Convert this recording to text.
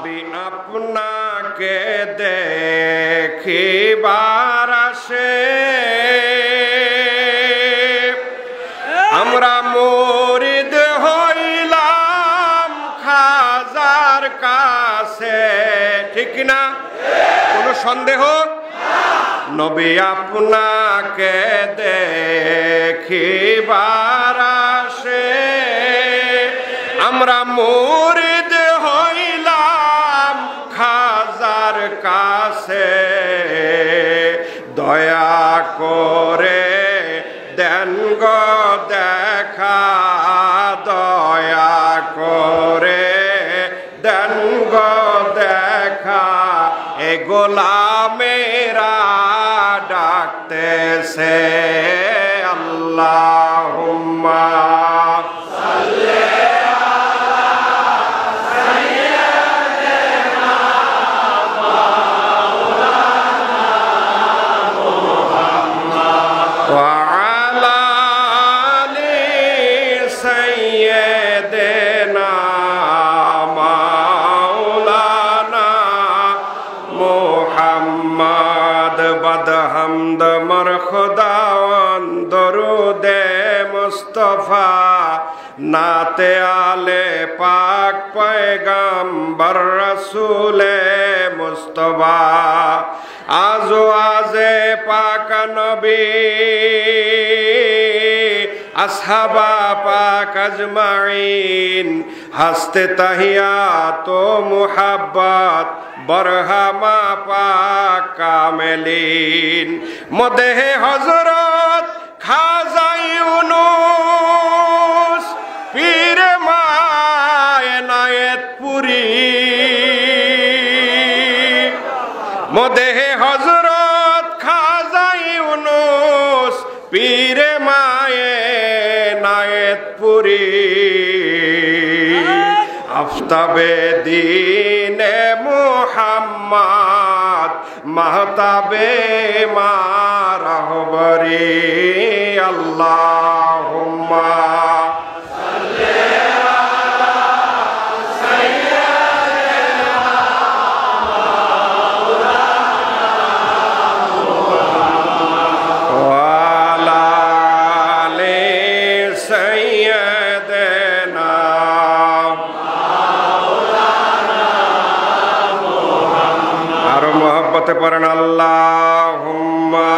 নবী আপনাকে দেখিবার আসে আমরা মুরিদ হইলাম খাজার কাছে ঠিক না কোনো সন্দেহ নবী আপনাকে দেখিবার আসে আমরা মুরিদ হইলাম খাজার কাছে দয়া করে দেন গো দেখা দয়া করে দেন গো দেখা এ গোলামেরা ডাকতেছে আল্লাহুম্মা সাল্লি আলা সাইয়্যিদিনা মাওলানা মুহাম্মদ ওয়া আলা আলি সাইয়্যিদিনা মাওলানা মুহাম্মদ বদহামদ মরখুদাওয়ান দরুদে মুস্তাফা নাতে আলে পাক পয়গম্বর রসুলে মুস্তাফা আজওয়াজে পাক নবী আসহাবা পাক আজমাইন হস্তে তাহিয়াত ও মুহাব্বত বরহামা পাক কামেলিন মদেহে হযরত খাজা ইউনুস পীর মায়নায়েতপুরী মদেহে হযরত খাজা ইউনুস পীর মায়নায়েতপুরী আফতাবে দীনে মুহাম্মদ মাহতাবে মা রাহবরি আল্লাহুম্মা সাল্লি আলা সাইয়্যিদিনা মাওলানা মুহাম্মদ ওয়া আলা আলি সাইয়্যিদিনা মাওলানা মুহাম্মদ আর মহব্বতে পড়েন আল্লাহুম্মা